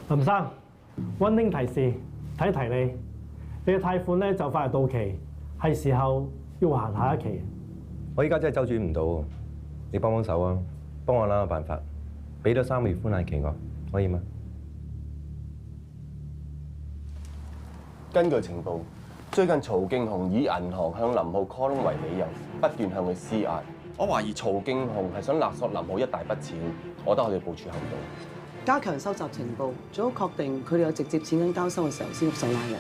林生，溫馨提示，提一提你，你嘅貸款咧就快到期，係時候要行下一期。我依家真係周轉唔到，你幫手啊，幫我諗個辦法，俾多3個月寬限期我，可以嗎？根據情報，最近曹敬雄以銀行向林浩 call loan 為理由，不斷向佢施壓。我懷疑曹敬雄係想勒索林浩一大筆錢，我覺得我哋部署行動，加強收集情報，最好確定佢哋有直接錢銀交收嘅時候先喐手拉人。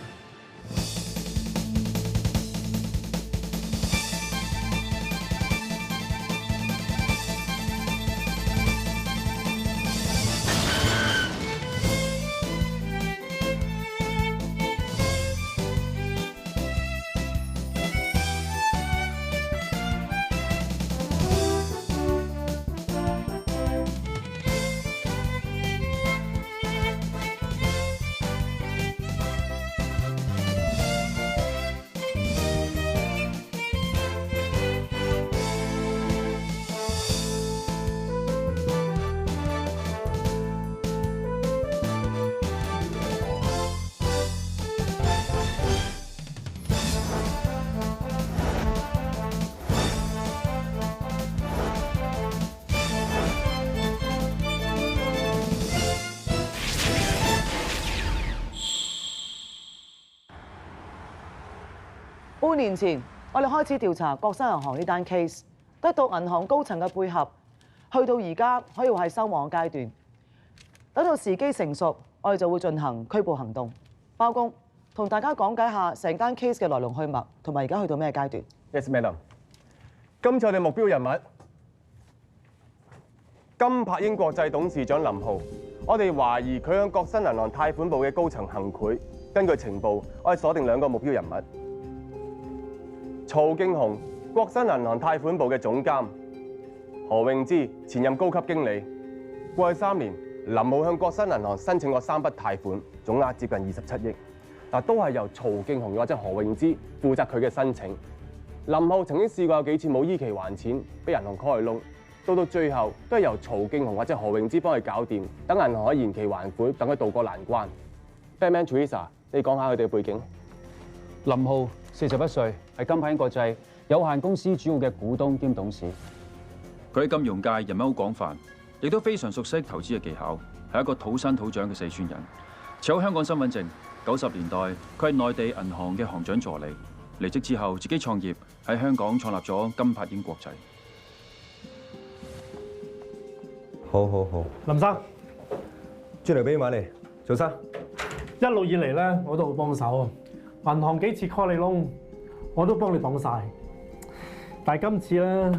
半年前，我哋開始調查國新銀行呢單 case， 得到銀行高層嘅配合，去到而家可以話係收網階段。等到時機成熟，我哋就會進行拘捕行動。包公同大家講解下成單 case 嘅來龍去脈，同埋而家去到咩階段。Yes, madam。今次我哋目標人物金柏英國際董事長林浩，我哋懷疑佢向國新銀行貸款部嘅高層行賄。根據情報，我哋鎖定2個目標人物。曹敬雄，國新銀行貸款部嘅總監；何永之，前任高級經理。過去3年，林浩向國新銀行申請過3筆貸款，總額接近27億。嗱，都係由曹敬雄或者何永之負責佢嘅申請。林浩曾經試過有幾次冇依期還錢，俾銀行 call 佢窿，到最後都係由曹敬雄或者何永之幫佢搞掂，等銀行可以延期還款，等佢渡過難關。Batman Teresa， 你講下佢哋嘅背景。林浩41歲，係金柏英國際有限公司主要嘅股東兼董事。佢喺金融界人脈好廣泛，亦都非常熟悉投資嘅技巧，係一個土生土長嘅四川人，持有香港身份證。90年代，佢係內地銀行嘅行長助理。離職之後，自己創業喺香港創立咗金柏英國際。好，林生，轉嚟俾你買嚟，早生。一路以嚟咧，我都好幫手。銀行幾次 call 你窿，我都幫你擋晒。但係今次咧，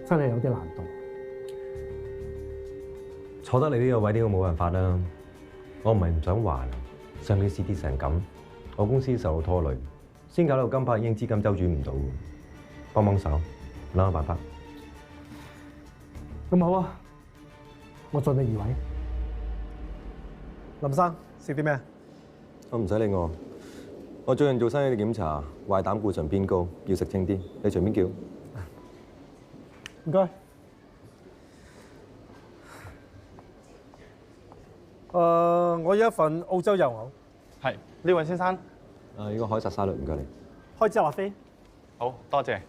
真係有啲難度。坐得你呢個位，呢個冇辦法啦。我唔係唔想還，上年市跌成咁，我公司受到拖累，先搞到金柏英資金周轉唔到，幫手，諗下辦法。咁好啊，我盡力而為。林生食啲咩？我唔使理我。我最近做身體檢查，壞膽固醇偏高，要食清啲。你隨便叫。唔該。我要一份澳洲油牛。係，呢位先生。呢個海薩沙律唔該你。開支話飛。好多謝。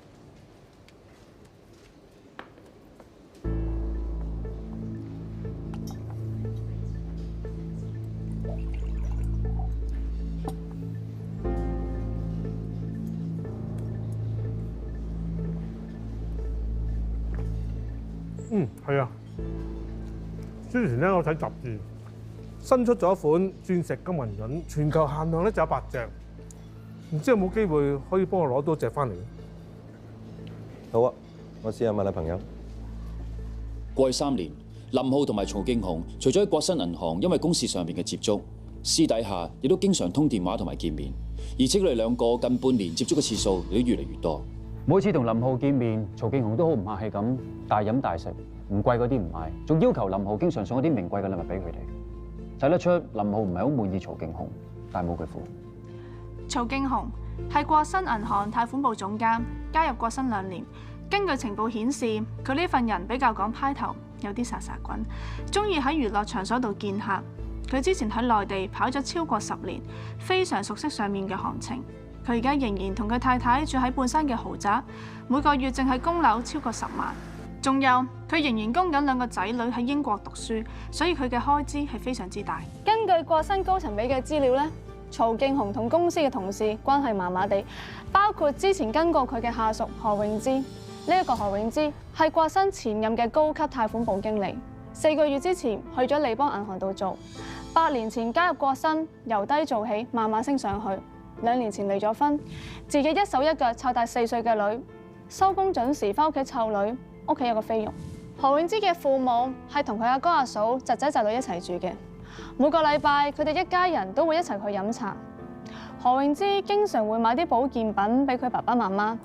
係啊。之前咧，我睇雜誌，新出咗一款鑽石金銀潤，全球限量咧就有8隻，唔知有冇機會可以幫我攞多隻翻嚟？好啊，我試下問下朋友。過去3年，林浩同埋曹敬雄除咗喺國新銀行因為公事上面嘅接觸，私底下亦都經常通電話同埋見面，而且佢哋2個近半年接觸嘅次數亦都越嚟越多。每次同林浩見面，曹敬雄都好唔客氣咁大飲大食，唔貴嗰啲唔買，仲要求林浩經常送一啲名貴嘅禮物俾佢哋。睇得出林浩唔係好滿意曹敬雄，但係冇佢符。曹敬雄係國新銀行貸款部總監，加入國新2年。根據情報顯示，佢呢份人比較講派頭，有啲沙滾，中意喺娛樂場所度見客。佢之前喺內地跑咗超過10年，非常熟悉上面嘅行情。佢而家仍然同佢太太住喺半山嘅豪宅，每個月淨係供樓超過10萬。仲有佢仍然供緊2個仔女喺英國讀書，所以佢嘅開支係非常之大。根據國新高層俾嘅資料咧，曹敬雄同公司嘅同事關係麻麻地，包括之前跟過佢嘅下屬何永芝。呢一個何永芝係國新前任嘅高級貸款部經理，4個月之前去咗利邦銀行度做，8年前加入國新，由低做起，慢慢升上去。2年前離咗婚，自己一手一腳湊大4歲嘅女，收工準時翻屋企湊女。屋企有個菲傭，何永芝嘅父母係同佢阿哥阿嫂、侄仔侄女一齊住嘅。每個禮拜佢哋一家人都會一齊去飲茶。何永芝經常會買啲保健品俾佢爸爸媽媽，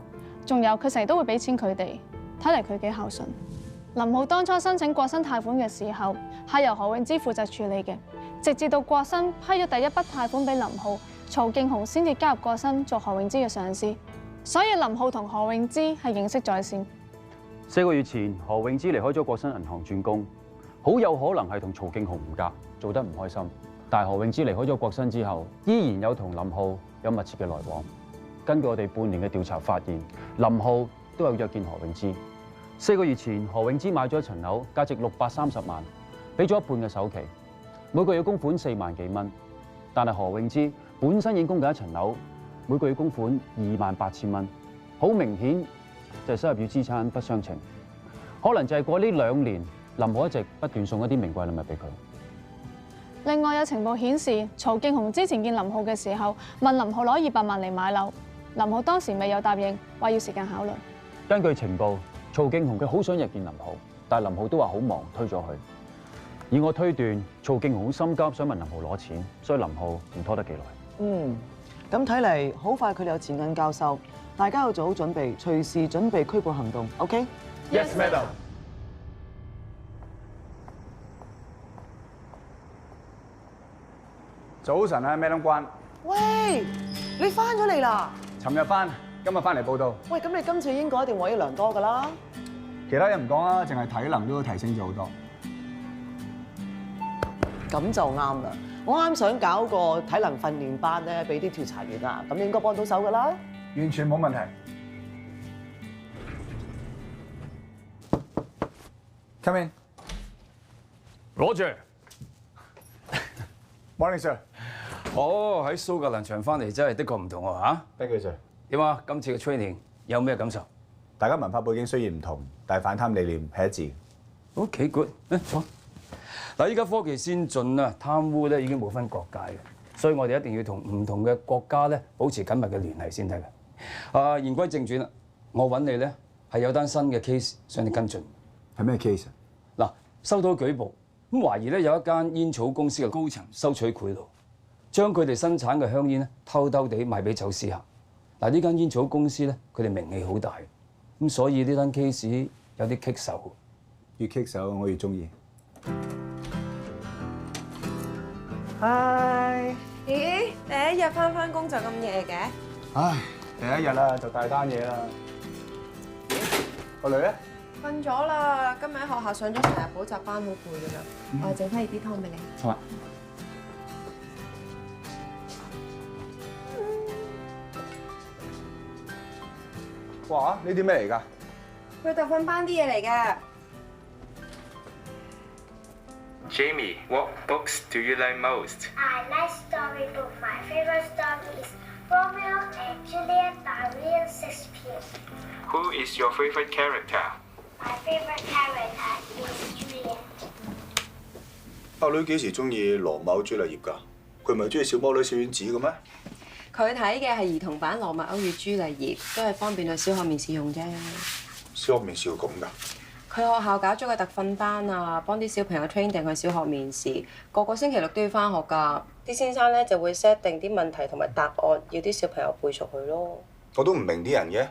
仲有佢成日都會俾錢佢哋。睇嚟佢幾孝順。林浩當初申請國新貸款嘅時候，係由何永芝負責處理嘅，直至到國新批咗第一筆貸款俾林浩，曹敬雄先至加入國新做何永芝嘅上司。所以林浩同何永芝係認識在先。4個月前，何永芝離開咗國新銀行轉工，好有可能係同曹敬雄唔夾，做得唔開心。但係何永芝離開咗國新之後，依然有同林浩有密切嘅來往。根據我哋半年嘅調查發現，林浩都有約見何永芝。4個月前，何永芝買咗一層樓，價值630萬，俾咗一半嘅首期，每個月供款4萬幾蚊。但係何永芝本身已經供緊一層樓，每個月供款28000蚊，好明顯就係收入與資產不相稱。可能就係過呢2年，林浩一直不斷送一啲名貴禮物俾佢。另外有情報顯示，曹敬雄之前見林浩嘅時候，問林浩攞200萬嚟買樓，林浩當時未有答應，話要時間考慮。根據情報，曹敬雄佢好想日見林浩，但係林浩都話好忙，推咗佢。以我推斷，曹敬雄好心急，想問林浩攞錢，所以林浩唔拖得幾耐。咁睇嚟好快佢哋有錢銀交收，大家要做好準備，隨時準備拘捕行動。OK？Yes, madam。早晨啊，Madam關。喂，你翻咗嚟啦？尋日翻，今日翻嚟報到。喂，咁你今次應該一定獲益良多㗎啦。其他嘢唔講啦，淨係體能都提升咗好多。咁就啱啦！我啱想搞個體能訓練班咧，俾啲調查員啊，咁應該幫到手㗎啦。完全冇問題。Come in。Roger。Morning, sir。哦，喺蘇格蘭場翻嚟真係的確唔同喎嚇。Thank you, sir。點啊？今次嘅 training 有咩感受？大家文化背景雖然唔同，但係反貪理念係一致。OK good，坐。嗱，依家科技先進啊，貪污咧已經冇分國界嘅，所以我哋一定要同唔同嘅國家咧保持緊密嘅聯繫先得嘅。言歸正傳啦，我揾你咧係有單新嘅 case 想你跟進。係咩 case 啊？嗱，收到舉報，咁懷疑咧有一間煙草公司嘅高層收取賄賂，將佢哋生產嘅香煙咧偷偷地賣俾走私客。嗱，呢間煙草公司咧佢哋名氣好大，咁所以呢單 case 有啲棘手。越棘手我越中意。Hi。咦？第一日翻工就咁夜嘅？唉，第一日啦就大單嘢啦。個女咧？瞓咗啦，今日喺學校上咗成日補習班，好攰㗎啦。我整翻熱啲湯俾你。好啊。哇！呢啲咩嚟㗎？佢特訓班啲嘢嚟嘅。Jamie, what books do you like most? I like storybook. My favorite story is Romeo and Juliet by William Shakespeare. Who is your favorite character? My favorite character is Juliet. 阿女幾時中意羅密歐朱麗葉㗎？佢唔係中意小魔女小丸子嘅咩？佢睇嘅係兒童版《羅密歐與朱麗葉》，都係方便去小學面試用啫。小學面試要咁㗎？佢學校搞咗個特訓班啊，幫啲小朋友 train 定去小學面試，個星期六都要翻學㗎。啲先生咧就會 set 定啲問題同埋答案，要啲小朋友背熟佢咯。我都唔明啲人嘅，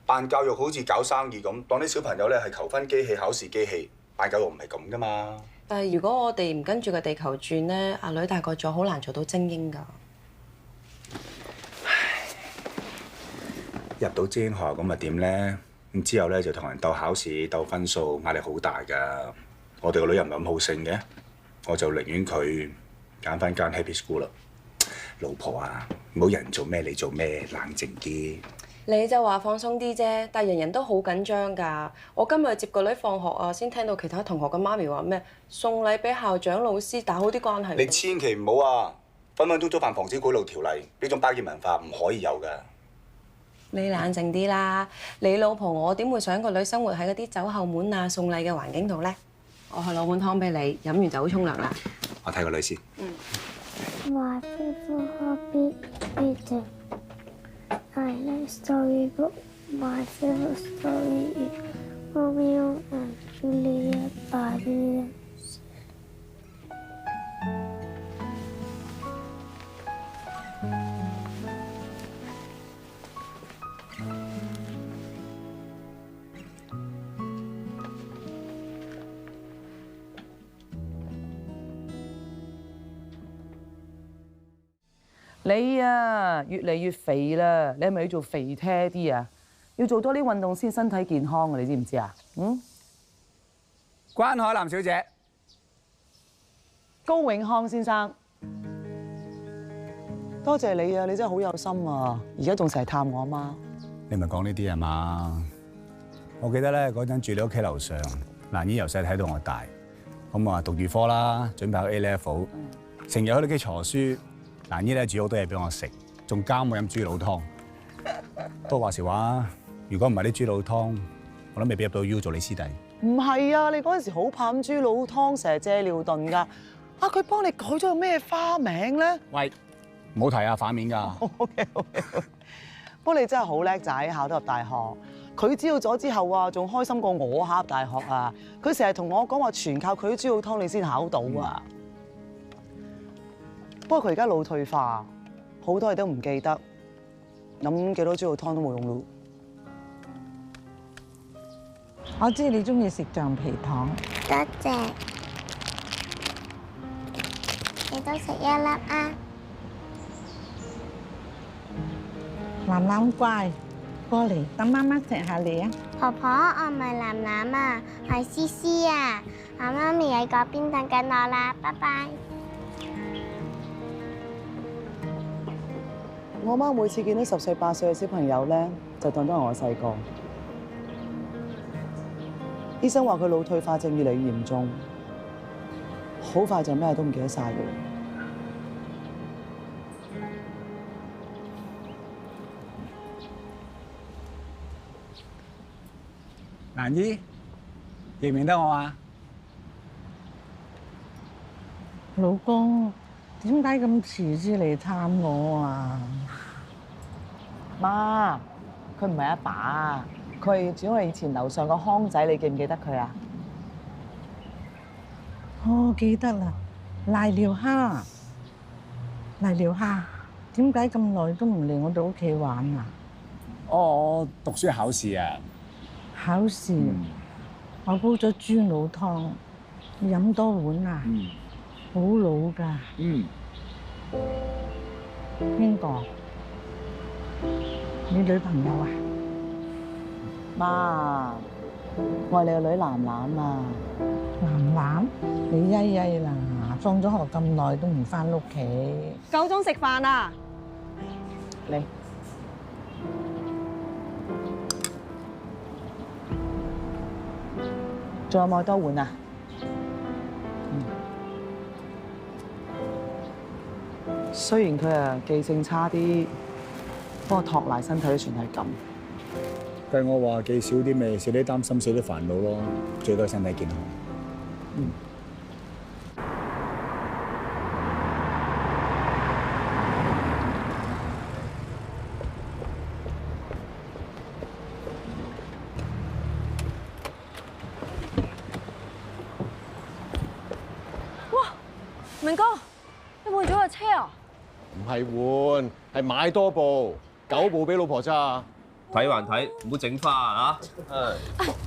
辦教育好似搞生意咁，當啲小朋友咧係求婚機器、考試機器，辦教育唔係咁㗎嘛。但係如果我哋唔跟住個地球轉咧，阿女大個咗好難做到精英㗎。入到精英學校咁咪點咧？咁之後咧就同人鬥考試、鬥分數，壓力好大㗎。我哋個女又唔係咁好勝嘅，我就寧願佢揀翻間 Happy School 啦。老婆啊，唔好人做咩你做咩，冷靜啲。你就話放鬆啲啫，但係人人都好緊張㗎。我今日接個女放學啊，先聽到其他同學嘅媽咪話咩送禮俾校長老師，打好啲關係。你千祈唔好啊！分分鐘觸犯防止賄賂條例，呢種包養文化唔可以有㗎。你冷靜啲啦，你老婆我點會想個女生活喺嗰啲走後門啊、送禮嘅環境度咧？我去攞碗湯俾你，飲完就好沖涼啦。我睇個女先。My favorite hobby is I like storybook. My favorite story is Romeo and Juliet by William. 你啊，越嚟越肥啦！你係咪要做肥爹啲啊？要做多啲運動先身體健康啊！你知唔知啊？關海南小姐，高永康先生，多謝你啊！你真係好有心啊！而家仲成日探我阿媽。你咪講呢啲係嘛？我記得咧嗰陣住你屋企樓上，蘭姨由細睇到我大，咁啊讀預科啦，準備考 A level，成日喺屋企坐書。蘭姨咧煮好多嘢俾我食，仲監我飲豬腦湯。不過話時話，如果唔係啲豬腦湯，我都未必入到 U 做你師弟。唔係啊！你嗰陣時好怕飲豬腦湯，成日借尿遁㗎。佢幫你改咗個咩花名咧？喂，唔好提啊，反面㗎。OK。不過你真係好叻仔，考得入大學。佢知道咗之後啊，仲開心過我考入大學啊！佢成日同我講話，全靠佢啲豬腦湯你先考到啊！不過佢而家腦退化，好多嘢都唔記得，飲幾多豬腦湯都冇用咯。我知你中意食橡皮糖，多謝。你都食一粒啊！藍藍乖，過嚟等媽媽錫下你啊！婆婆，我唔係藍藍啊，係思思啊！我媽咪喺嗰邊等緊我啦，拜拜。我媽每次見到10歲8歲嘅小朋友咧，就當咗係我細個。醫生話佢腦退化症越嚟越嚴重，好快就咩都唔記得晒嘅。蘭姨，認唔認得我啊？老公，點解咁遲先嚟探我啊？媽，佢唔係阿爸，佢係住我以前樓上個康仔，你記唔記得佢啊？哦，記得啦，賴廖蝦，賴廖蝦，點解咁耐都唔嚟我哋屋企玩啊？我讀書考試啊。考試，我煲咗豬腦湯，你飲多碗啊？好老㗎。邊個？你女朋友啊？媽，我係你個女蘭蘭啊！蘭蘭，你曳曳啦，放咗學咁耐都唔返屋企。夠鐘食飯啦！嚟。仲有冇多碗啊？雖然佢記性差啲，不過托賴身體都算係咁。計我話記少啲咪少啲擔心，少啲煩惱咯，最多身體健康。明哥，你換咗個車啊？唔係換，係買多部，9部俾老婆揸。睇還睇，唔好整花啊！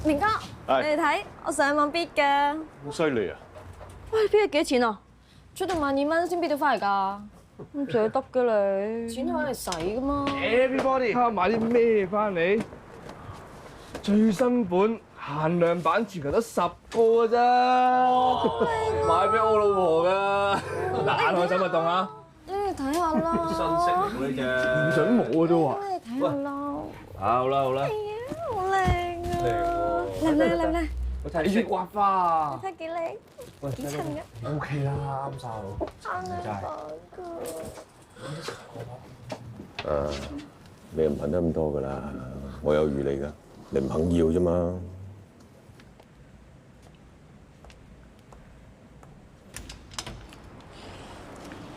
明哥，你哋睇，我上網 bid 㗎。好犀利啊！喂，bid 咗幾多錢啊？出到12,000蚊先 bid 到翻嚟㗎。咁捨得嘅你？錢攞嚟使㗎嘛。Everybody，買啲咩翻嚟？最新款。限量版全球得10個㗎咋，買俾我老婆㗎。眼開心咪當啊！你睇下啦。新色嚟嘅呢隻，唔想摸啊都話。你睇下啦。好啦好啦。係啊，好靚啊！靚唔靚？靚唔靚？我睇住刮花。你睇幾靚？幾襯嘅。 OK 啦，啱晒。真係。你唔恨得咁多噶啦，我有預你噶，你唔肯要啫嘛。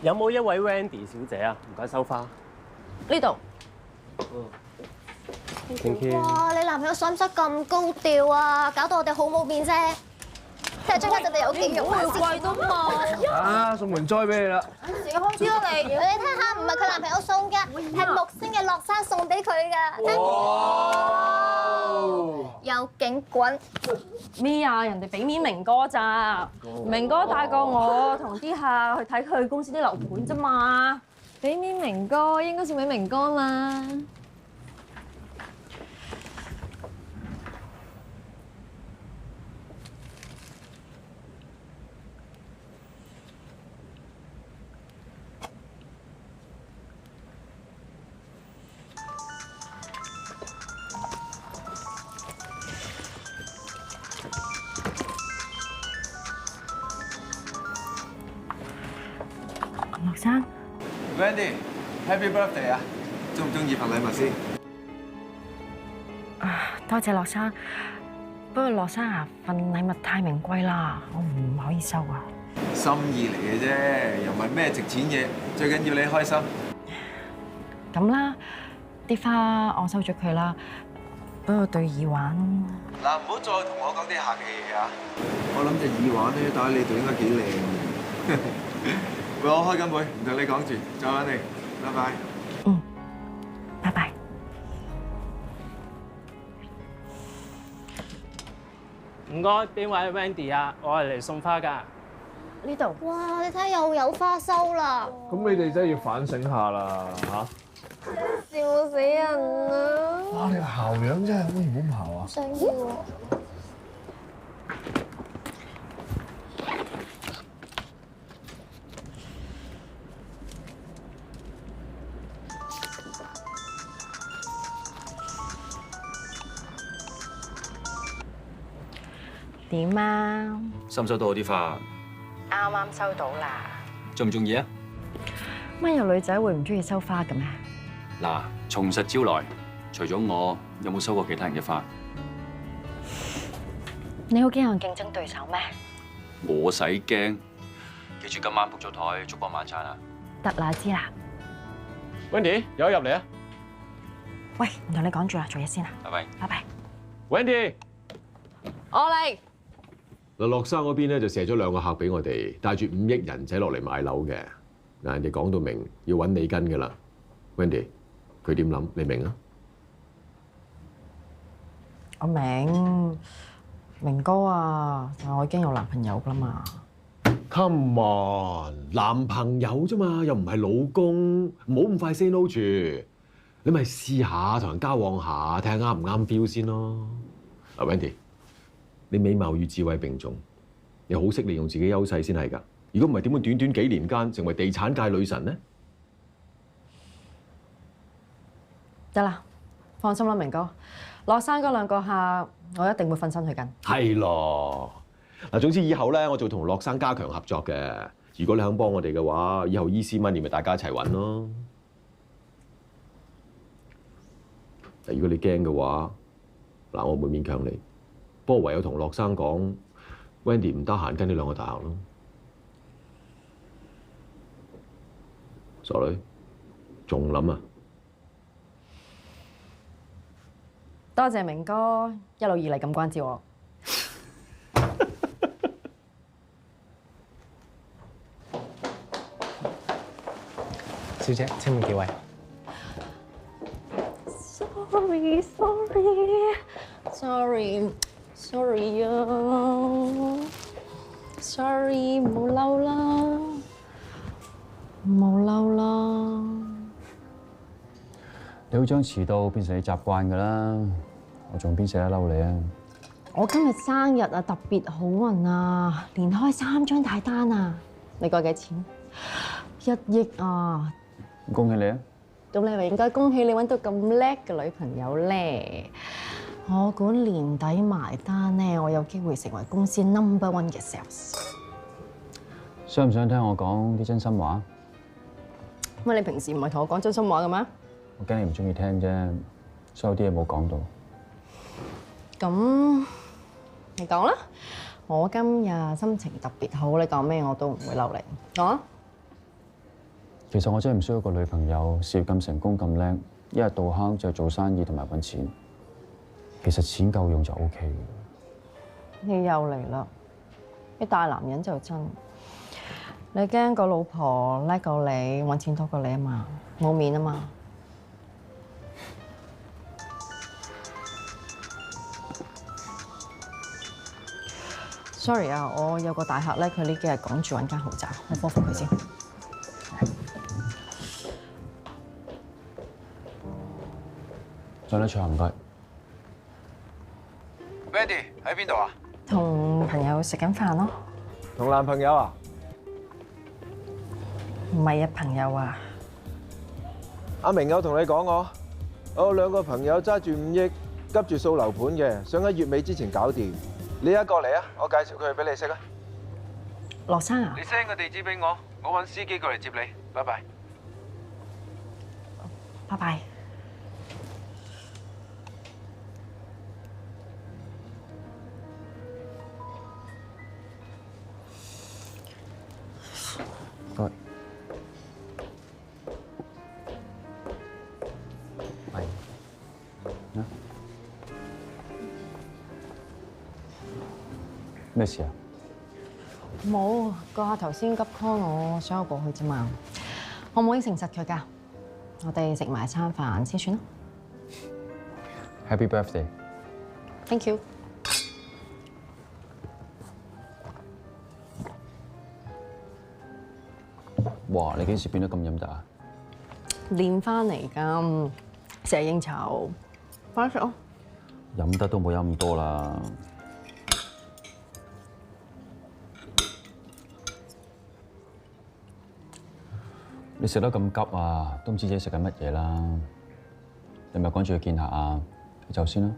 有冇一位 Wendy 小姐啊？唔該收花。呢度。Thank you。哇！你男朋友使唔使咁高調啊？搞到我哋好冇面啫。睇下張家姐哋有幾肉啊！貴都冇。啊，送盆栽俾你啦。自己開支咯你。你睇下，唔係佢男朋友送嘅，係木星嘅樂山送俾佢㗎。有景滾。咩啊？人哋俾面明哥咋？明哥帶過我同啲客去睇佢公司啲樓盤啫嘛。俾面明哥應該送俾明哥嘛。樂生 ，Wendy，Happy Birthday 啊！中唔中意份禮物先？多謝樂生，不過樂生啊，份禮物太名貴啦，我唔可以收啊。心意嚟嘅啫，又唔係咩值錢嘢，最緊要你開心。咁啦，啲花我收咗佢啦，不過對耳環，嗱，唔好再同我講啲客氣嘢啊！我諗隻耳環咧戴喺你度應該幾靚嘅。喂，我開緊會，唔同你講住，再揾你，拜拜。拜拜。唔該，邊位 Wendy 啊？我係嚟送花㗎。呢度。哇！你睇又有花收啦。咁你哋真係要反省下啦嚇！笑死人啊！哇！你個姣樣真係好唔好姣啊？想要喎。點啊？收唔收到我啲花？啱啱收到啦。中唔中意啊？乜有女仔會唔中意收花嘅咩？嗱，從實招來，除咗我，有冇收過其他人嘅花？你好驚我競爭對手咩？我使驚，記住今晚 book 咗台燭光晚餐啊！得啦，知啦。 Wendy，有入嚟啊！喂，唔同你講住啦，做嘢先啦。拜拜。拜拜。 Wendy，我嚟。嗱，樂生嗰邊咧就射咗2個客俾我哋，帶住5億人仔落嚟買樓嘅。嗱，人哋講到明要揾你跟㗎啦。Wendy，佢點諗？你明啊？我明，明哥啊，但我已經有男朋友㗎啦嘛。 Come on， 男朋友啫嘛，又唔係老公，唔好咁快 say no 住。你咪試下同人交往下，睇下啱唔啱 feel 先咯。阿 Wendy， 你美貌與智慧並重，你好識利用自己優勢先係㗎。如果唔係點會短短幾年間成為地產界女神呢？得啦，放心啦，明哥，樂生嗰2個客，我一定會瞓身去跟。係咯。 嗱，總之以後咧，我就同樂生加強合作嘅。如果你肯幫我哋嘅話，以後 easy money 咪大家一齊揾咯。如果你驚嘅話，嗱，我唔會勉強你。不過唯有同樂生講 ，Wendy 唔得閒跟呢2個大客咯。傻女，仲諗啊？多謝明哥一路以嚟咁關照我。 小姐，請問幾位 ？Sorry 啊 ，Sorry， 唔好嬲啦，唔好嬲啦。你會將遲到變成你習慣㗎啦，我仲邊捨得嬲你啊？我今日生日啊，特別好運啊，連開3張大單啊！你覺幾錢？ 1億啊！恭喜你啊！咁你咪應該恭喜你揾到咁叻嘅女朋友咧。我估年底埋單咧，我有機會成為公司No.1嘅 sales。想唔想聽我講啲真心話？乜你平時唔係同我講真心話嘅咩？我驚你唔中意聽啫，所以有啲嘢冇講到。咁你講啦，我今日心情特別好，你講咩我都唔會嬲你。講啊！其實我真係唔需要個女朋友，事業咁成功咁叻，一日到黑就做生意同埋揾錢。其實錢夠用就 OK 嘅。你又嚟啦！啲大男人就真，你驚個老婆叻過你，揾錢多過你啊嘛，冇面啊嘛。Sorry 啊，我有個大客咧，佢呢幾日趕住揾間豪宅，我覆佢先。上得場唔該。Wendy 喺邊度啊？同朋友食緊飯咯。同男朋友啊？唔係啊，朋友啊。阿明有同你講我有兩個朋友揸住5億，急住掃樓盤嘅，想喺月尾之前搞掂。你一過嚟啊，我介紹佢俾你識啊。羅生啊？你 send 個地址俾我，我揾司機過嚟接你。拜拜。拜拜。該。係。啊？咩事啊？冇，個客頭先急 call 我，想我過去啫嘛。我冇應承實佢㗎，我哋食埋餐飯先算啦。Happy birthday！ Thank you。哇！你幾時變得咁飲得啊？練翻嚟㗎，成日應酬，快啲食咯。飲得都冇飲咁多啦。你食得咁急啊，都唔知自己食緊乜嘢啦。你咪趕住去見客啊？你走先啦。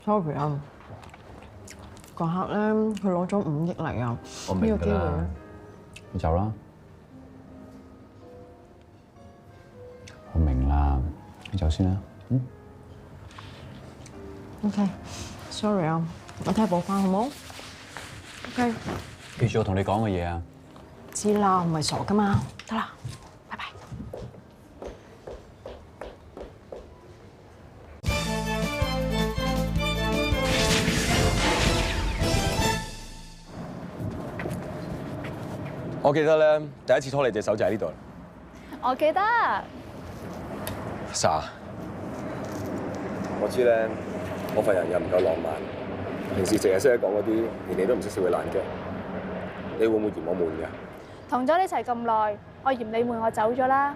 Sorry 啊，個客咧佢攞咗5億嚟啊，我明㗎啦。你走啦。我明啦，你走先啦。嗯。OK，sorry 啊，我睇下補翻好冇 ？OK。記住我同你講嘅嘢啊！知啦，唔係傻噶嘛，得啦，拜拜。我記得咧，第一次拖你隻手就喺呢度啦。我記得。莎，我知咧，我份人又唔夠浪漫，平時淨係識得講嗰啲連你都唔識笑嘅爛 gag。你會唔會嫌我悶㗎？同咗你一齊咁耐，我嫌你悶，我走咗啦。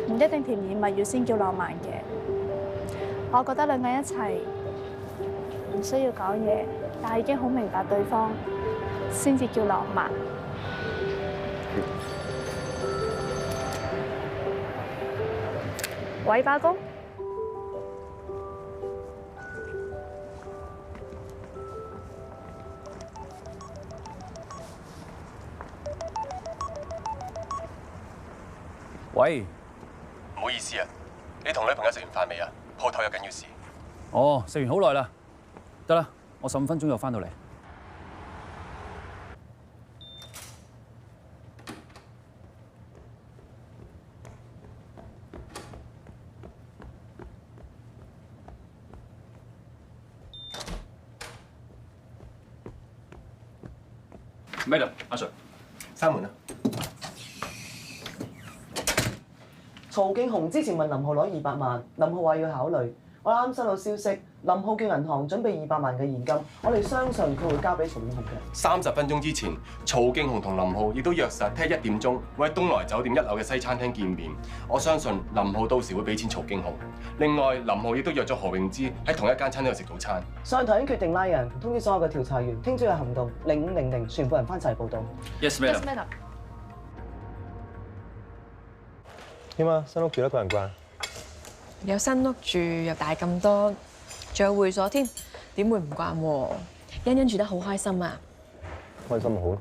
唔一定甜言蜜語先叫浪漫嘅，我覺得兩個人一齊唔需要講嘢，但係已經好明白對方，先至叫浪漫。喂，八公。喂，唔好意思啊，你同女朋友食完飯未啊？鋪頭有緊要事。哦，食完好耐啦，得啦，我15分鐘就翻到嚟。Madam， 阿 Sir， 閂門啦。曹敬雄之前問林浩攞200萬，林浩話要考慮。我啱收到消息，林浩叫銀行準備200萬嘅現金，我哋相信佢會交俾曹敬雄嘅。30分鐘之前，曹敬雄同林浩亦都約實聽日1點鐘會喺東來酒店1樓嘅西餐廳見面。我相信林浩到時會俾錢曹敬雄。另外，林浩亦都約咗何詠芝喺同一間餐廳度食早餐。上台已經決定拉人，通知所有嘅調查員，聽朝有行動0500，全部人翻齊報到。 Yes, madam. 點啊？新屋住得慣唔慣？有新屋住又大咁多，仲有會所添，點會唔慣喎？欣欣住得好開心啊！開心咪好咯。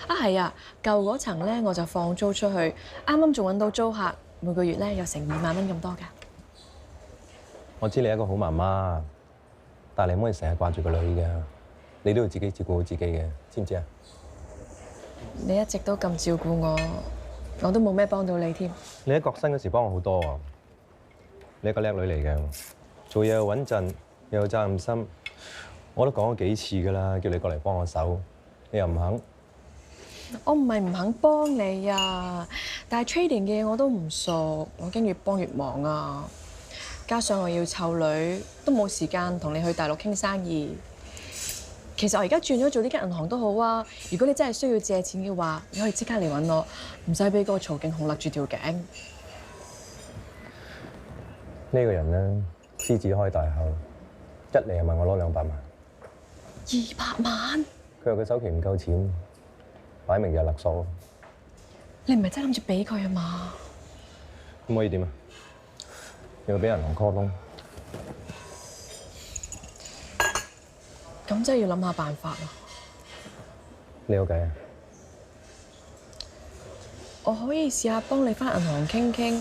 係啊，舊嗰層咧我就放租出去，啱啱仲揾到租客，每個月咧有成2萬蚊咁多㗎。我知你係一個好媽媽，但係你唔可以成日掛住個女㗎，你都要自己照顧好自己嘅，知唔知啊？你一直都咁照顧我都冇咩幫到你添。你喺國新嗰時幫我好多啊！你係個叻女嚟嘅，做嘢又穩陣，又有責任心。我都講咗幾次㗎啦，叫你過嚟幫我手，你又唔肯。我唔係唔肯幫你啊，但係 trading 嘅嘢我都唔熟，我驚越幫越忙啊。加上我要湊女，都冇時間同你去大陸傾生意。其實我而家轉咗做呢間銀行都好啊。如果你真係需要借錢嘅話，你可以即刻嚟揾我，唔使俾個曹敬雄勒住條頸。呢個人咧，獅子開大口，一嚟就問我攞200萬。200萬？佢話佢首期唔夠錢，擺明就係勒索。你唔係真係諗住俾佢啊嘛？咁可以點啊？又要俾銀行 call 窿。咁真係要諗下辦法啦。你有計啊？我可以試下幫你返銀行傾傾，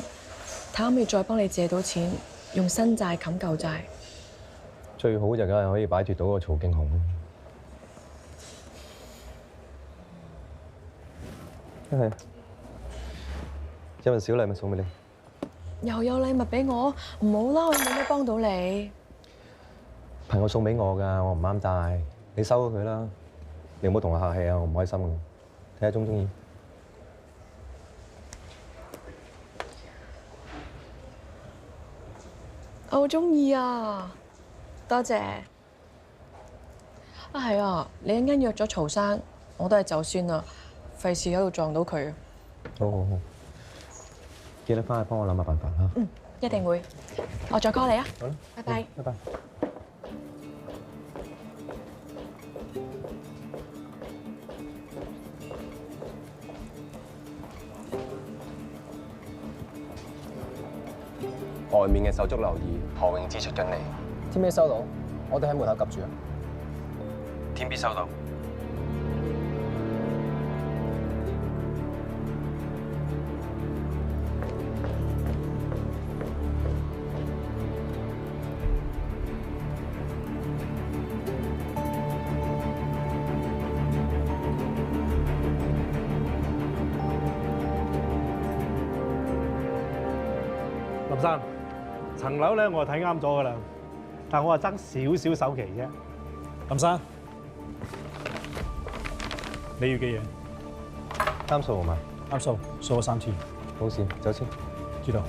睇可唔可以再幫你借到錢，用新債冚舊債。最好就梗係可以擺脫到個曹敬雄。係，有份小禮物送俾你。又有禮物俾我？唔好啦，我冇咩幫到你。朋友送俾我㗎，我唔啱帶，你收咗佢啦。你唔好同我客氣啊，我唔開心㗎。睇下中唔中意？我好中意啊，多謝。係啊，你一陣間約咗曹生，我都係走先啦，費事喺度撞到佢。好，記得翻去幫我諗下辦法啦。嗯，一定會。我再 call 你啊。好啦，拜拜。拜拜。外面嘅手足留意，何詠芝出緊嚟。天 B 收到，我哋喺門口及住啊。天 B 收到。林生，層樓咧我係睇啱咗㗎啦，但我係爭少少首期啫。林生，你要嘅嘢啱數係嘛？啱數，數咗3次。冇事，走先。知道。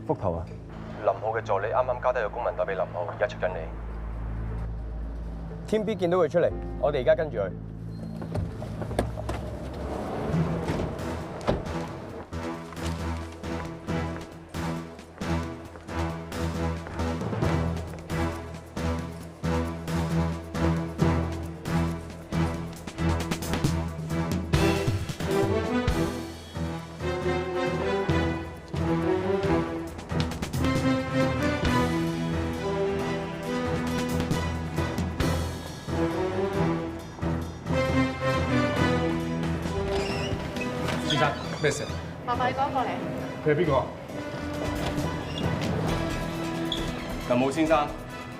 福頭啊！林浩嘅助理啱啱交低個公文袋俾林浩，而家出緊嚟。天 B 見到佢出嚟，我哋而家跟住佢。先生，咩事？麻煩你趕過嚟。佢係邊個？林浩先生，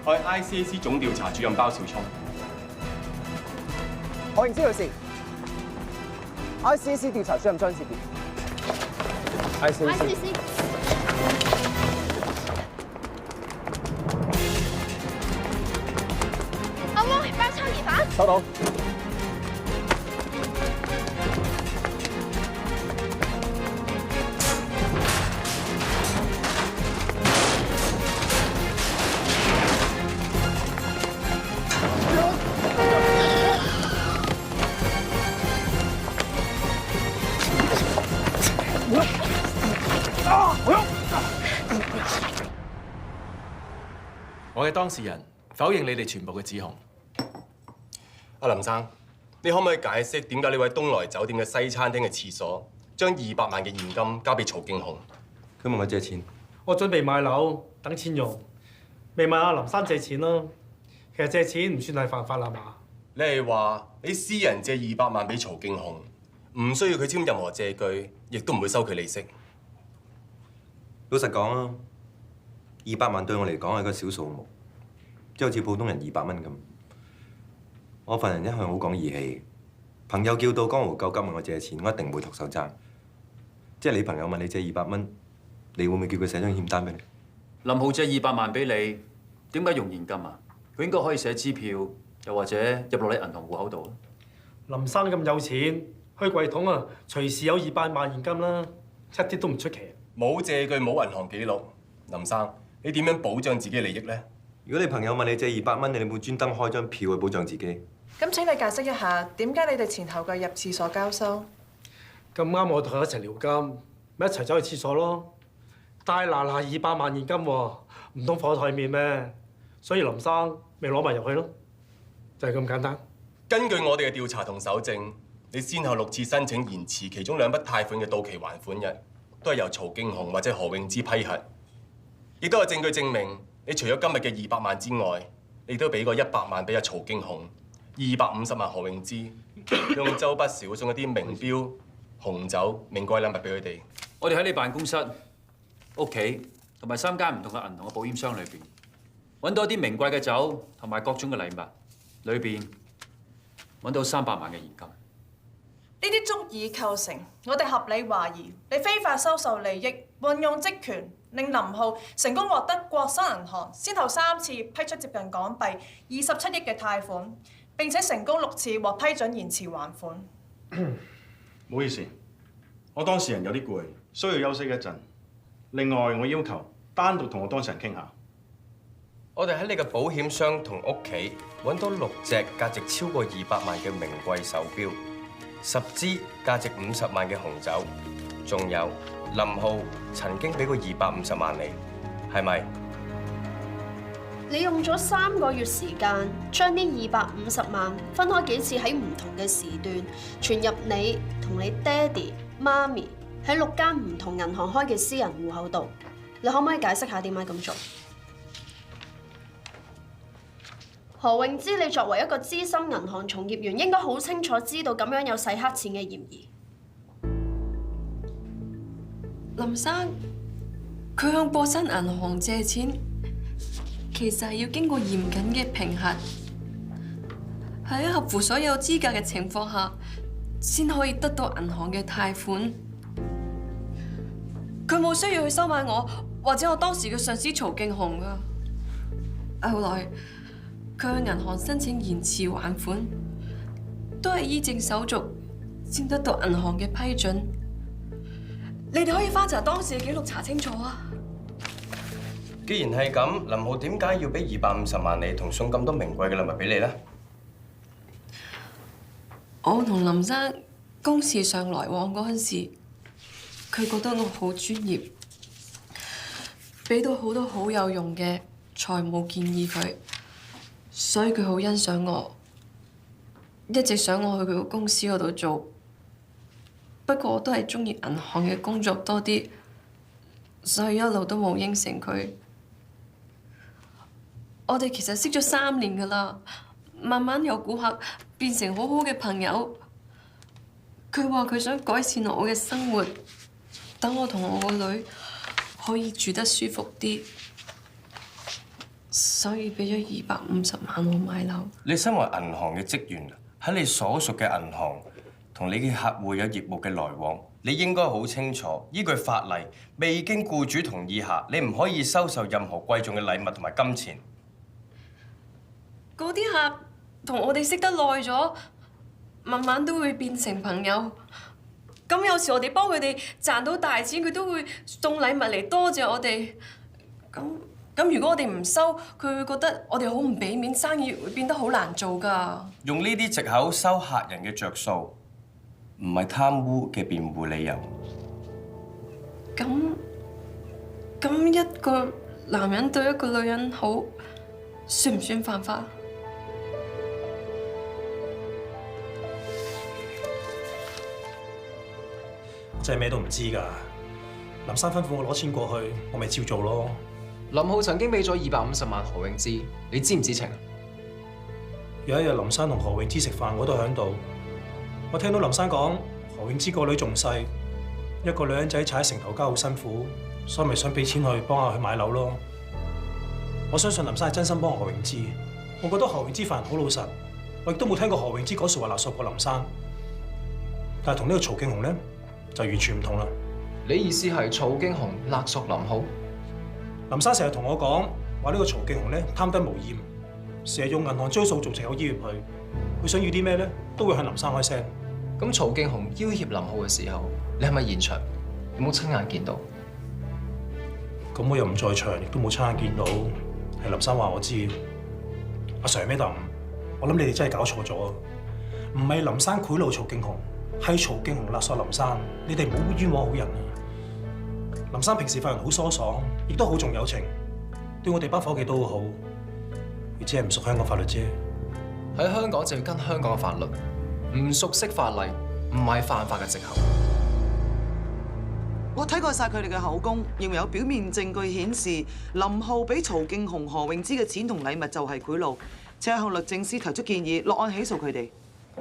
我係 ICAC 總調查主任包兆聰。何詠芝女士 ，ICAC 調查主任張志傑。ICAC。阿汪，包抄疑犯。收到。當事人否認你哋全部嘅指控。阿林生，你可唔可以解釋點解你位東來酒店嘅西餐廳嘅廁所將200萬嘅現金交俾曹敬雄？佢問我借錢。我準備買樓等錢用，未問阿林生借錢咯。其實借錢唔算係犯法啦嘛？你係話你私人借200萬俾曹敬雄，唔需要佢簽任何借據，亦都唔會收佢利息。老實講啊，200萬對我嚟講係個小數目，即係好似普通人200蚊咁。我份人一向好講義氣，朋友叫到江湖救急問我借錢，我一定唔會托手踭。即係你朋友問你借200蚊，你會唔會叫佢寫張欠單俾你？林浩借200萬俾你，點解用現金啊？佢應該可以寫支票，又或者入落你銀行戶口度。林生咁有錢，去櫃桶啊，隨時有200萬現金啦，一啲都唔出奇。冇借據，冇銀行記錄，林生，你點樣保障自己利益呢？如果你朋友問你借200蚊，你會專登開張票去保障自己？咁請你解釋一下，點解你哋前後腳入廁所交收？咁啱我同佢一齊聊金，咪一齊走去廁所咯。大嗱嗱200萬現金喎，唔通放喺台面咩？所以林生咪攞埋入去咯，就係咁簡單。根據我哋嘅調查同搜證，你先後6次申請延遲其中2筆貸款嘅到期還款日，都係由曹敬雄或者何永芝批核，亦都有證據證明你除咗今日嘅200萬之外，你都俾過100萬俾阿曹敬雄，250萬何永芝，用周不時會送一啲名錶、紅酒、名貴禮物俾佢哋。我哋喺你辦公室、屋企同埋3間唔同嘅銀行嘅保險箱裏邊，揾到一啲名貴嘅酒同埋各種嘅禮物，裏邊揾到300萬嘅現金。呢啲足以構成我哋合理懷疑你非法收受利益，運用職權令林浩成功獲得國新銀行先後3次批出接近港幣27億嘅貸款，並且成功6次獲批准延遲還款。唔好意思，我當事人有啲攰，需要休息一陣。另外，我要求單獨同我當事人傾下。我哋喺你嘅保險箱同屋企揾到6隻價值超過200萬嘅名貴手錶，10支價值50萬嘅紅酒，仲有林浩曾經俾過250萬你，係咪？你用咗3個月時間，將呢250萬分開幾次喺唔同嘅時段，存入你同你爹哋、媽咪喺6間唔同銀行開嘅私人戶口度。你可唔可以解釋下點解咁做？何永芝，你作為一個資深銀行從業員，應該好清楚知道咁樣有洗黑錢嘅嫌疑。林生，佢向國新銀行借錢，其實係要經過嚴謹嘅評核，喺合乎所有資格嘅情況下，先可以得到銀行嘅貸款。佢冇需要去收買我，或者我當時嘅上司曹敬雄㗎。後來佢向銀行申請延遲還款，都係依正手續先得到銀行嘅批准。你哋可以翻查當時嘅記錄查清楚啊！既然係咁，林浩點解要俾250萬你，同送咁多名貴嘅禮物俾你呢？我同林生公事上來往嗰陣時，佢覺得我好專業，俾到好多好有用嘅財務建議佢，所以佢好欣賞我，一直想我去佢個公司嗰度做。不過我都係中意銀行嘅工作多啲，所以一路都冇應承佢。我哋其實識咗3年㗎啦，慢慢由顧客變成好好嘅朋友。佢話佢想改善我嘅生活，等我同我個女可以住得舒服啲，所以俾咗250萬我買樓。你身為銀行嘅職員，喺你所屬嘅銀行同你嘅客戶有業務嘅來往，你應該好清楚，依據法例，未經僱主同意下，你唔可以收受任何貴重嘅禮物同埋金錢。嗰啲客同我哋識得耐咗，慢慢都會變成朋友。咁有時我哋幫佢哋賺到大錢，佢都會送禮物嚟多謝我哋。咁如果我哋唔收，佢會覺得我哋好唔俾面，生意會變得好難做㗎。用呢啲藉口收客人嘅着數，唔係貪污嘅辯護理由。咁一個男人對一個女人好，算唔算犯法？真係咩都唔知㗎。林生吩咐我攞錢過去，我咪照做咯。林浩曾經俾咗250萬何永芝，你知唔知情？有一日林生同何永芝食飯，我都喺度。我聽到林生講何永芝個女仲細，一個女人仔踩喺城頭街好辛苦，所以咪想俾錢去幫下佢買樓咯。我相信林生係真心幫何永芝。我覺得何永芝份人好老實，我亦都冇聽過何永芝嗰時話勒索過林生。但係同呢個曹敬雄咧就完全唔同啦。你意思係曹敬雄勒索林浩？林生成日同我講話呢個曹敬雄咧貪得無厭，成日用銀行追數做藉口要挾佢。佢想要啲咩咧，都會向林生開聲。咁曹敬雄要挾林浩嘅時候，你係咪現場？有冇親眼見到？咁我又唔在場，亦都冇親眼見到。係林生話我知。阿 Sir Madam，我諗你哋真係搞錯咗啊！唔係林生賄賂曹敬雄，係曹敬雄勒索林生。你哋唔好冤枉好人啊！林生平時份人好疏爽，亦都好重友情，對我哋班伙計都好好。佢只係唔熟香港法律啫。喺香港就要跟香港嘅法律，唔熟悉法例唔係犯法嘅藉口。我睇過晒佢哋嘅口供，認為有表面證據顯示林浩俾曹敬雄、何永芝嘅錢同禮物就係賄賂，且向律政司提出建議，落案起訴佢哋。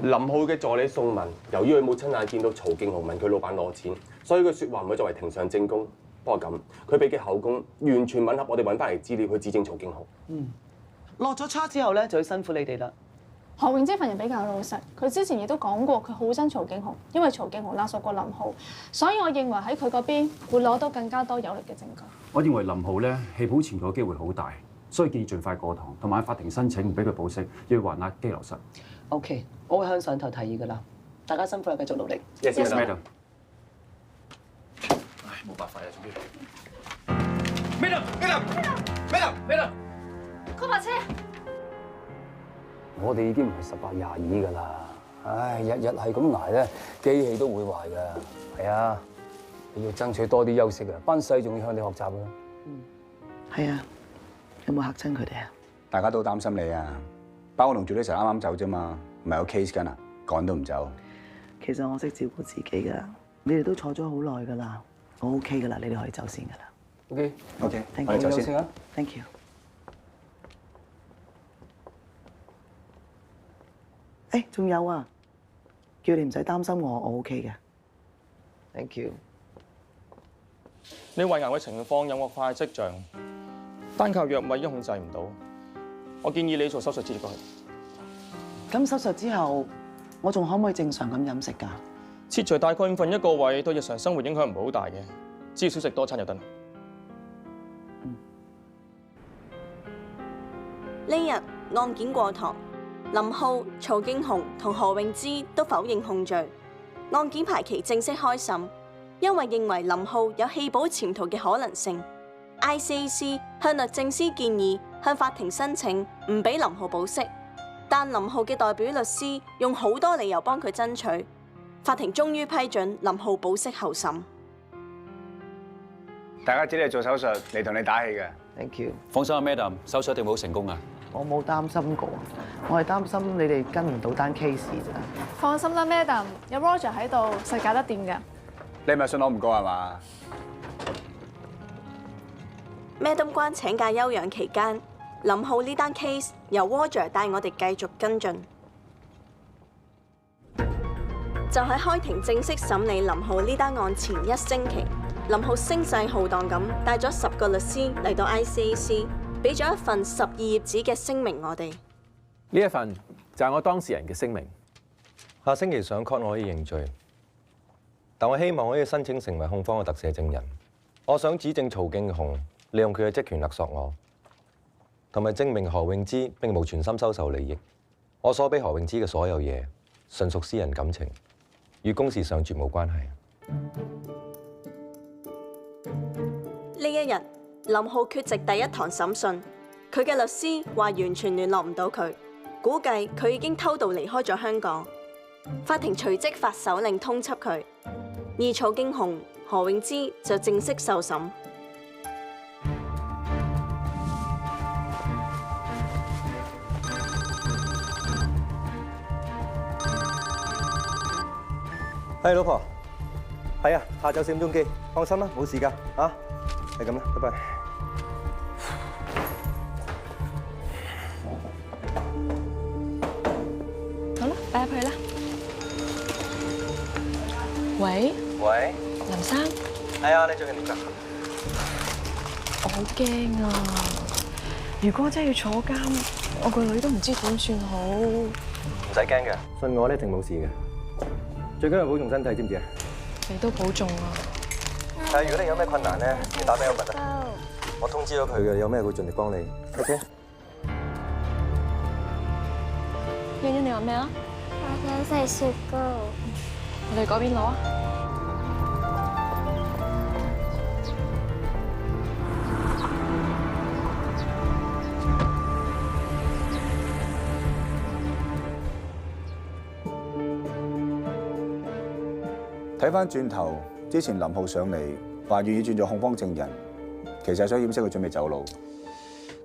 林浩嘅助理宋文，由於佢冇親眼見到曹敬雄問佢老闆攞錢，所以佢説話唔可以作為庭上證供。不過咁，佢俾嘅口供完全吻合我哋揾翻嚟資料去指證曹敬雄。落咗差之後咧，就要辛苦你哋啦。何永芝份人比較老實，佢之前亦都講過佢好憎曹敬雄，因為曹敬雄勒索過林浩，所以我認為喺佢嗰邊會攞到更加多有力嘅證據。我認為林浩咧棄保潛逃嘅機會好大，所以建議盡快過堂，同埋法庭申請唔俾佢保釋，要還押羈留室。OK， 我會向上頭提議㗎啦，大家辛苦啦，繼續努力。Yes, madam。唉，冇辦法呀，總之。Madam， call 把車。我哋已經唔係18、22㗎啦，唉，日日係咁捱咧，機器都會壞㗎。係啊，你要爭取多啲休息啊，班細仲要向你學習㗎。係啊，有冇嚇親佢哋啊？大家都擔心你啊，包括同 Julissa 啱啱走啫嘛，唔係有 case 緊啊，趕都唔走。其實我識照顧自己㗎，你哋都坐咗好耐㗎啦，我 OK 㗎啦，你哋可以走先㗎啦。OK， 我哋走先啊 ，Thank you。誒，仲有啊，叫你唔使擔心我 OK 嘅。Thank you。你胃癌嘅情況有惡化嘅跡象，單靠藥物已經控制唔到。我建議你做手術治療過去。咁手術之後，我仲可唔可以正常咁飲食㗎？切除大概1/5個胃，對日常生活影響唔係好大嘅，只要少食多餐就得啦。呢日案件過堂，林浩、曹敬雄同何永芝都否認控罪。案件排期正式開審，因為認為林浩有棄保潛逃嘅可能性 ，ICAC 向律政司建議向法庭申請唔俾林浩保釋，但林浩嘅代表律師用好多理由幫佢爭取，法庭終於批准林浩保釋候審。大家知你做手術，嚟同你打氣嘅。Thank you。放心啊 ，Madam， 手術一定會好成功啊！我冇擔心過，我係擔心你哋跟唔到單 case 咋。放心啦 ，Madam， 有 Roger 喺度，實搞得掂㗎。你係咪信我唔過係嘛？ Madam 關請假休養期間，林浩呢單 case 由 Roger 帶我哋繼續跟進。就喺開庭正式審理林浩呢單案前1星期，林浩聲勢浩蕩咁帶咗10個律師嚟到 ICAC， 俾咗一份12頁紙嘅聲明我哋。呢一份就係我當事人嘅聲明。下星期上 court 我可以認罪，但我希望可以申請成為控方嘅特赦證人。我想指證曹敬雄利用佢嘅職權勒索我，同埋證明何永芝並無全心收受利益。我所俾何永芝嘅所有嘢，純屬私人感情，與公事上絕無關係。呢一日，林浩缺席第一堂審訊，佢嘅律師話完全聯絡唔到佢，估計佢已經偷渡離開咗香港。法庭隨即發手令通緝佢，而曹敬雄、何永芝就正式受審。係老婆，係啊，下晝4點鐘機，放心啦，冇事㗎嚇，係咁啦，拜拜。好啦，擺入去啦。喂，喂，林生，係啊，你最近點㗎？我好驚啊！如果我真係要坐監，我個女都唔知點算好。唔使驚嘅，信我咧，一定冇事嘅。最緊要保重身體，知唔知啊？你都保重啊！但係如果你有咩困難咧，你打俾我咪得。我通知咗佢嘅，有咩會盡力幫你。OK。欣欣，你話咩啊？我想食雪糕。我哋嗰邊攞啊！睇翻轉頭，之前林浩上嚟話願意轉做控方證人，其實係想掩飾佢準備走佬。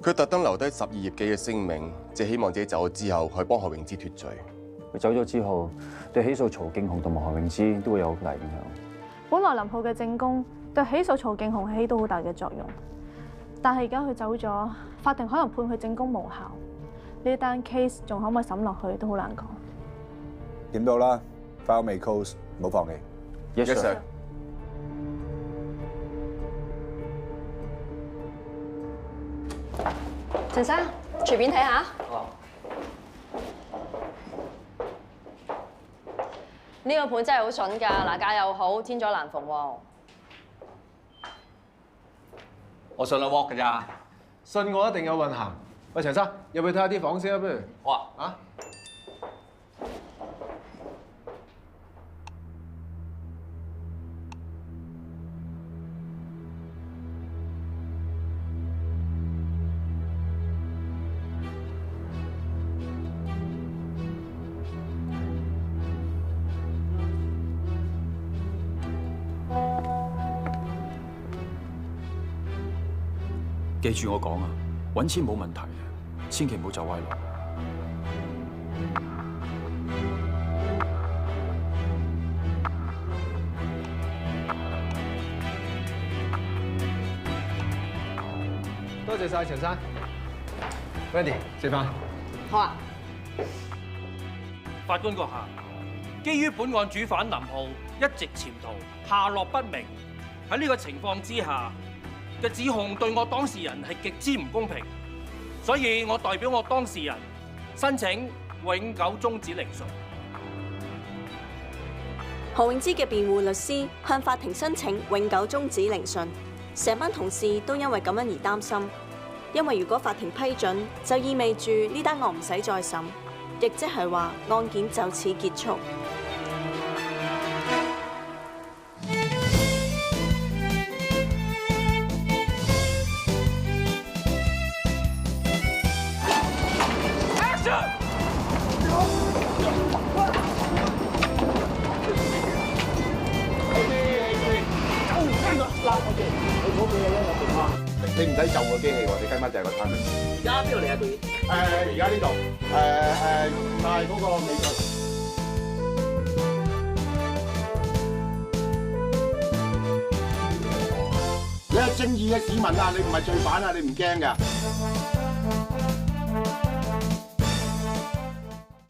佢特登留低12頁幾嘅聲明，只係希望自己走咗之後，可以幫何詠芝脫罪。佢走咗之後，對起訴曹敬雄同埋何詠芝都會有好大影響。本來林浩嘅證供對起訴曹敬雄起到好大嘅作用，但係而家佢走咗，法庭可能判佢證供無效。呢單 case 仲可唔可以審落去都好難講。點到啦 ，file 未 close，唔好放棄。Yes sir。陳生，隨便睇下。呢個盤真係好筍㗎，嗱價又好，天阻難逢喎。我信阿 Walk 㗎咋，信我一定有運行。喂，陳生，入去睇下啲房先啦，不如？好啊。記住我講啊，揾錢冇問題嘅，千祈唔好走歪路。多謝晒陳生 ，Wendy 食飯。好啊。法官閣下，基於本案主犯林浩一直潛逃，下落不明，喺呢個情況之下嘅指控對我當事人係極之唔公平，所以我代表我當事人申請永久終止聆訊。何詠芝嘅辯護律師向法庭申請永久終止聆訊，成班同事都因為咁樣而擔心，因為如果法庭批准，就意味住呢單案唔使再審，亦即係話案件就此結束。你唔使就個機器喎，你跟翻就係個 timing。而家邊度嚟啊？而家呢度，帶嗰個美術。你係正義嘅市民啊！你唔係罪犯啊！你唔驚㗎。